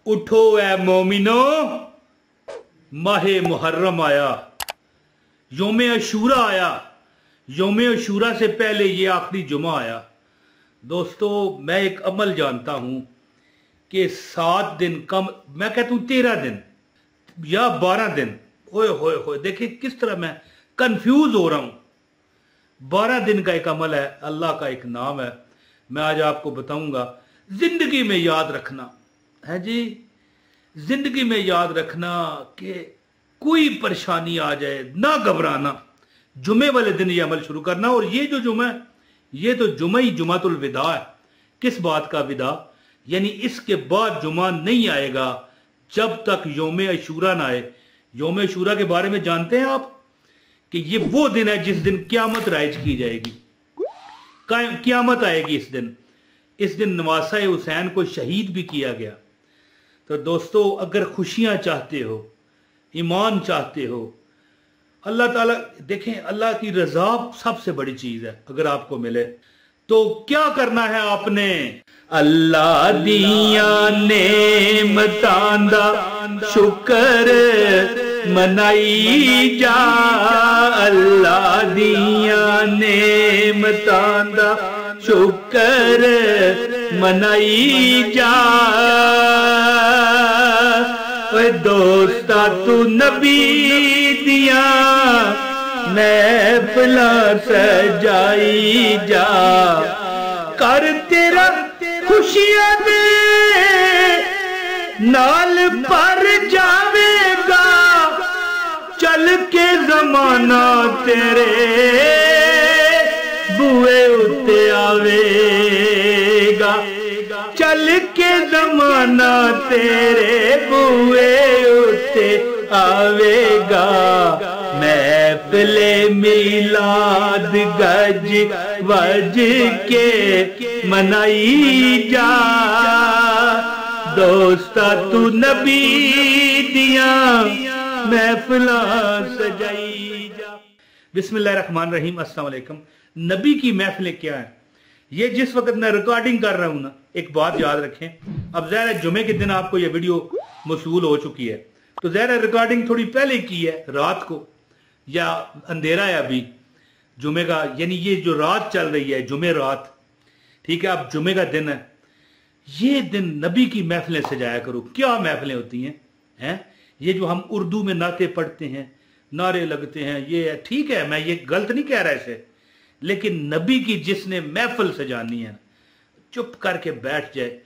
उठो ए मोमिनो, माहे मुहर्रम आया, योम अशूरा आया। योम अशूरा से पहले ये आखिरी जुमा आया। दोस्तों, मैं एक अमल जानता हूं कि 7 दिन कम, मैं कहता हूं 13 दिन या 12 दिन। ओए होए होए, देखिए किस तरह मैं कंफ्यूज हो रहा हूं। 12 दिन का एक अमल है, अल्लाह का एक नाम है। मैं आज आपको बताऊंगा। जिंदगी में याद रखना है जी, जिंदगी में याद रखना कि कोई परेशानी आ जाए ना घबराना। जुमे वाले दिन ये अमल शुरू करना। और ये जो जुमा है, ये तो जुमा ही जुमातुल विदा है। किस बात का विदा? यानी इसके बाद जुमा नहीं आएगा जब तक योम अशूरा ना आए। योम अशूरा के बारे में जानते हैं आप कि ये वो दिन है जिस दिन क्यामत राइज की जाएगी, क्यामत आएगी इस दिन। इस दिन नवासा हुसैन को शहीद भी किया गया। तो दोस्तों, अगर खुशियां चाहते हो, ईमान चाहते हो, अल्लाह ताला, देखें अल्लाह की रजा सबसे बड़ी चीज है। अगर आपको मिले तो क्या करना है आपने? अल्लाह दिया नेमतां दा शुक्र मनाई जा, अल्लाह दिया नेमतां दा शुक्र मनाई जा। दोस्ता तू नबी दिया महफिला सजाई जा, कर तेरा खुशियां दे नाल पर जावेगा, चल के जमाना तेरे बुए उत्ते आवेगा, चल के जमाना तेरे बुए उत्ते आवेगा। महफिले मिलाद गज वज के मनाई जा, दोस्ता तू नबी दिया महफिला सजाई जा। बिस्मिल्लाहिर्रहमानिर्रहीम, अस्सलाम वालेकुम। नबी की महफिलें क्या है? ये जिस वक्त मैं रिकॉर्डिंग कर रहा हूं ना, एक बात याद रखें। अब ज़ाहिर है जुमे के दिन आपको ये वीडियो मौसूल हो चुकी है, तो ज़ाहिर है रिकॉर्डिंग थोड़ी पहले की है, रात को या अंधेरा है अभी जुमे का, यानी ये जो रात चल रही है जुमे रात, ठीक है। अब जुमे का दिन है, ये दिन नबी की महफिलें सजाया करो। क्या महफिलें होती हैं? ये जो हम उर्दू में नाते पढ़ते हैं, नारे लगते हैं, ये है, ठीक है, मैं ये गलत नहीं कह रहा इसे, लेकिन नबी की जिसने महफिल सजानी है, चुप करके बैठ जाए,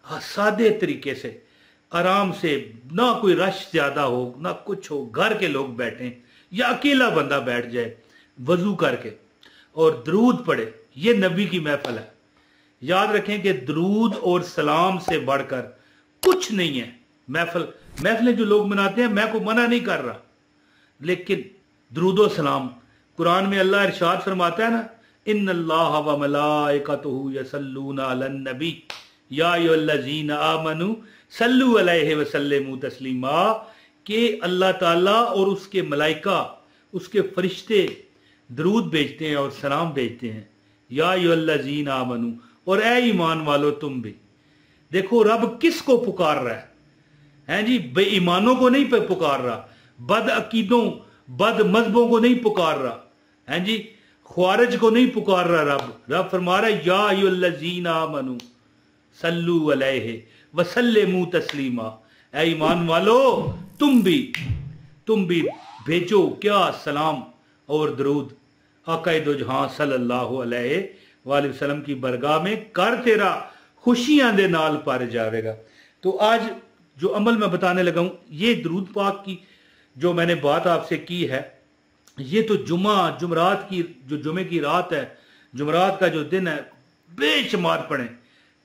सादे तरीके से, आराम से, ना कोई रश ज्यादा हो ना कुछ हो, घर के लोग बैठें या अकेला बंदा बैठ जाए वजू करके और दरूद पढ़े, ये नबी की महफिल है। याद रखें कि दरूद और सलाम से बढ़कर कुछ नहीं है। महफिलें जो लोग मनाते हैं, मैं को मना नहीं कर रहा, लेकिन दरूद और सलाम, कुरान में अल्लाह इरशाद फरमाता है ना, इन्नल्लाह व मलाइकतुहु यसल्लूना अलन नबी या अय्युहल्लज़ीना आमनू सल्लु अलैहि व सल्लिमू तस्लीमा, कि अल्लाह ताला और उसके मलाइका, उसके फरिश्ते दरूद भेजते हैं और सलाम भेजते हैं। या अय्युहल्लज़ीना आमनू, और ए ईमान वालो तुम भी। देखो रब किसको पुकार रहा है जी? बेईमानों को नहीं पुकार रहा, बद अकीदों बद मजहबों को नहीं पुकार रहा है जी, ख्वारिज को नहीं पुकार रहा। रब फरमा रहा है या अय्युहल्लज़ीना आमनू सल्लु अलैहि व सल्लिमू तस्लीमा, ऐ ईमान वालो तुम भी भेजो क्या? सलाम और दरूद आक़ाए दो जहां सल्लल्लाहु अलैहि वसल्लम की बरगाह में, कर तेरा खुशियां दे नाल पर जावेगा। तो आज जो अमल मैं बताने लगा हूं, ये दरूद पाक की जो मैंने बात आपसे की है, ये तो जुमरात की, जो जुमे की रात है, जुमरात का जो दिन है, बेशुमार पढ़ें।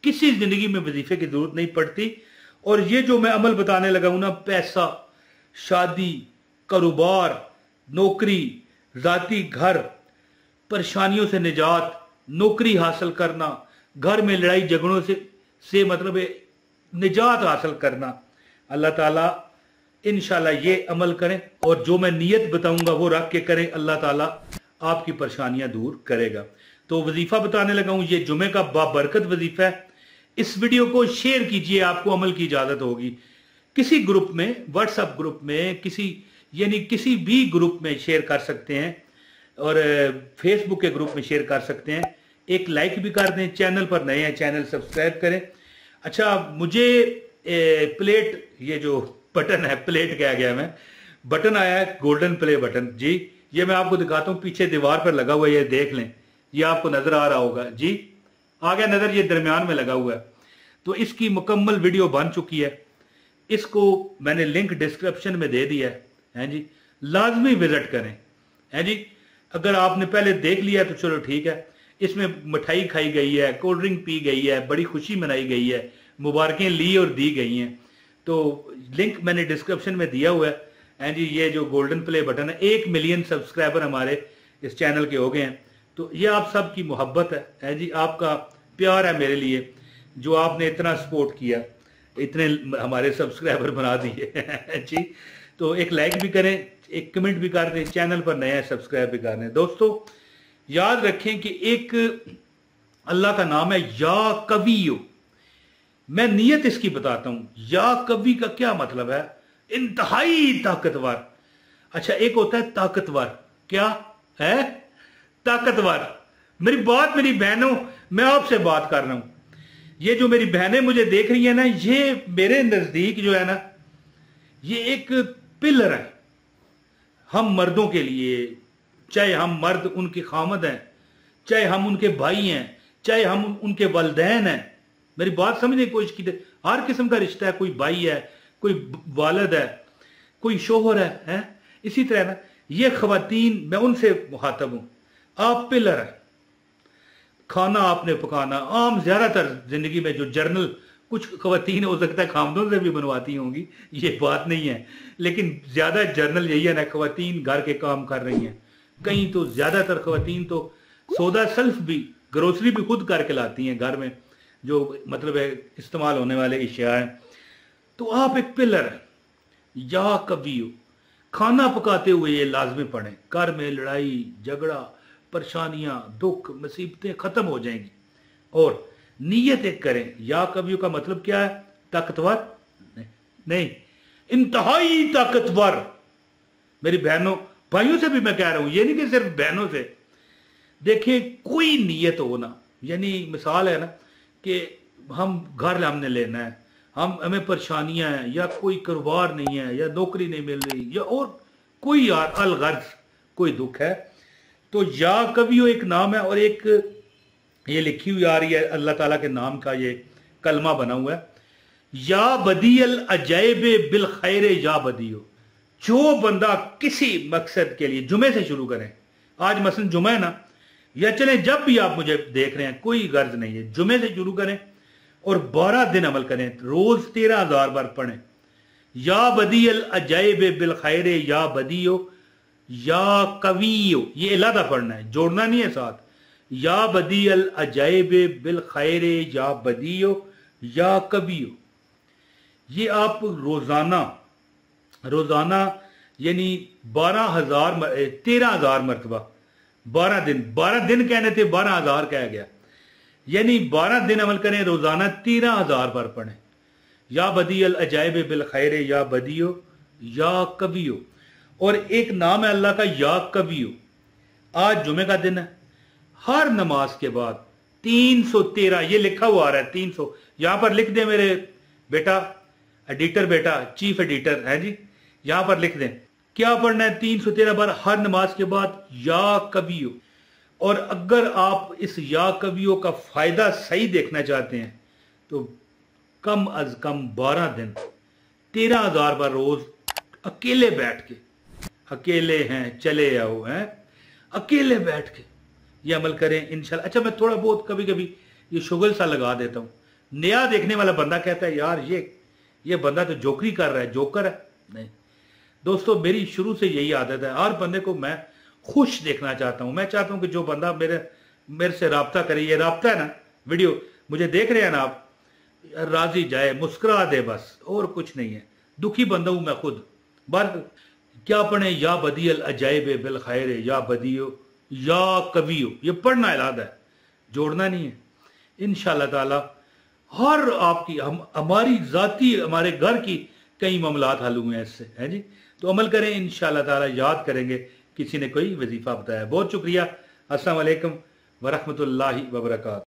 किसी जिंदगी में वजीफे की जरूरत नहीं पड़ती। और ये जो मैं अमल बताने लगा हूं ना, पैसा, शादी, कारोबार, नौकरी, जाती घर, परेशानियों से निजात, नौकरी हासिल करना, घर में लड़ाई झगड़ों से मतलब निजात हासिल करना, अल्लाह ताला इंशाल्लाह ये अमल करें। और जो मैं नियत बताऊंगा वो रख के करें, अल्लाह ताला आपकी परेशानियां दूर करेगा। तो वजीफा बताने लगा हूं, ये जुमे का बाबरकत वजीफा है। इस वीडियो को शेयर कीजिए, आपको अमल की इजाजत होगी। किसी ग्रुप में, व्हाट्सएप ग्रुप में, किसी भी ग्रुप में शेयर कर सकते हैं और फेसबुक के ग्रुप में शेयर कर सकते हैं। एक लाइक भी कर दें, चैनल पर नए हैं चैनल सब्सक्राइब करें। अच्छा, मुझे प्लेट, ये जो बटन है, प्लेट कह गया मैं, बटन आया है गोल्डन प्ले बटन जी, ये मैं आपको दिखाता हूँ, पीछे दीवार पर लगा हुआ है, ये देख लें, ये आपको नजर आ रहा होगा जी, आ गया नजर, ये दरमियान में लगा हुआ है। तो इसकी मुकम्मल वीडियो बन चुकी है, इसको मैंने लिंक डिस्क्रिप्शन में दे दिया है जी, लाजमी विजिट करें है जी। अगर आपने पहले देख लिया तो चलो ठीक है, इसमें मिठाई खाई गई है, कोल्ड ड्रिंक पी गई है, बड़ी खुशी मनाई गई है, मुबारकें ली और दी गई हैं। तो लिंक मैंने डिस्क्रिप्शन में दिया हुआ है जी। ये जो गोल्डन प्ले बटन है, 1 मिलियन सब्सक्राइबर हमारे इस चैनल के हो गए हैं। तो ये आप सब की मोहब्बत है जी, आपका प्यार है मेरे लिए, जो आपने इतना सपोर्ट किया, इतने हमारे सब्सक्राइबर बना दिए जी। तो एक लाइक भी करें, एक कमेंट भी कर दें, चैनल पर नया है सब्सक्राइब भी कर दें। दोस्तों याद रखें कि एक अल्लाह का नाम है या कवियो। मैं नियत इसकी बताता हूं। या कवि का क्या मतलब है? इंतहाई ताकतवर। अच्छा, एक होता है ताकतवर, क्या है? ताकतवर। मेरी बहनों, मैं आपसे बात कर रहा हूं, ये जो मेरी बहनें मुझे देख रही है ना, ये मेरे नजदीक जो है ना, ये एक पिलर है हम मर्दों के लिए। चाहे हम मर्द उनके खामद हैं, चाहे हम उनके भाई हैं, चाहे हम उनके वालिदैन हैं। मेरी बात समझने की कोशिश कीजिए। हर किस्म का रिश्ता है, कोई भाई है, कोई वालिद है, कोई शोहर है? इसी तरह ना ये खवातीन, मैं उनसे मुखातब हूं। आप पिलर है, खाना आपने पकाना। आम ज्यादातर जिंदगी में जो जर्नल कुछ खवातीन हो सकता है खामदों से भी बनवाती होंगी, ये बात नहीं है, लेकिन ज्यादा जर्नल यही है ना, खवातीन घर के काम कर रही हैं। कहीं तो ज्यादातर खवातीन तो सौदा सेल्फ भी, ग्रोसरी भी खुद करके लाती हैं घर में, जो मतलब है इस्तेमाल होने वाले अशिया हैं। तो आप एक पिलर है या कभी हो। खाना पकाते हुए ये लाजमी पढ़ें, घर में लड़ाई झगड़ा, परेशानियां, दुख, मुसीबतें खत्म हो जाएंगी। और नीयत एक करें, या कवियों का मतलब क्या है? ताकतवर नहीं, इंतहाई ताकतवर। मेरी बहनों भाइयों से भी मैं कह रहा हूं, ये नहीं कि सिर्फ बहनों से। देखिए, कोई नीयत हो ना, यानी मिसाल है ना कि हम घर हमने लेना है, हमें परेशानियां हैं, या कोई कारोबार नहीं है, या नौकरी नहीं मिल रही, या और कोई यार अलगर्ज कोई दुख है, तो या कवियो एक नाम है, और एक ये लिखी हुई आ रही है अल्लाह ताला के नाम का, ये कलमा बना हुआ है, या बदीअल अजैबे बिल खैर या बदियो। जो बंदा किसी मकसद के लिए, जुमे से शुरू करें, आज मसलन जुमा है ना, या चले जब भी आप मुझे देख रहे हैं, कोई गर्ज नहीं है, जुमे से शुरू करें और 12 दिन अमल करें, रोज 13,000 बार पढ़ें। या बदीअल अजैबे बिल खैर या बदियो या कवियो, ये अलहदा पढ़ना है, जोड़ना नहीं है साथ। या बदीअल अजैबे बिल खैर या बदियो या कवियो, ये आप रोजाना यानी 13,000 मरतबा, 12 दिन कहने थे, 12,000 कह गया, यानी 12 दिन अमल करें, रोजाना 13,000 बार पढ़ें। या बदीअल अजैब बिल खैर या बदियो या कवियो। और एक नाम है अल्लाह का या कवियो। आज जुमे का दिन है, हर नमाज के बाद 313, ये लिखा हुआ आ रहा है 300, यहां पर लिख दे मेरे बेटा, एडिटर बेटा, चीफ एडिटर है जी, यहां पर लिख दें क्या पढ़ना है 313 बार हर नमाज के बाद, या कवियो। और अगर आप इस या कवियों का फायदा सही देखना चाहते हैं तो कम अज कम 12 दिन 13,000 बार रोज अकेले बैठ के, अकेले हैं चले आओ, हैं अकेले बैठ के ये अमल करें इंशाल्लाह। अच्छा, मैं थोड़ा बहुत कभी कभी ये शुगल सा लगा देता हूं। नया देखने वाला बंदा कहता है यार ये बंदा तो जोकरी कर रहा है, जोकर है। नहीं दोस्तों, मेरी शुरू से यही आदत है, हर बंदे को मैं खुश देखना चाहता हूं। मैं चाहता हूं कि जो बंदा मेरे से राब्ता करे, ये राब्ता है ना, वीडियो मुझे देख रहे हैं ना आप, राजी जाए, मुस्कुरा दे, बस और कुछ नहीं है। दुखी बंदा हूं मैं खुद। बार क्या पढ़े? या बदीअल अजाइब बिल खैर या बदियो या कवियो, ये पढ़ना इलादा है, जोड़ना नहीं है। इंशाअल्लाह ताला हर आपकी हमारी जाती हमारे घर की कई मामलात हल हुए हैं इससे, है जी। तो अमल करें, इंशाअल्लाह ताला याद करेंगे किसी ने कोई वजीफा बताया। बहुत शुक्रिया। अस्सलाम वालेकुम वरहमतुल्लाहि वबरकातुहू।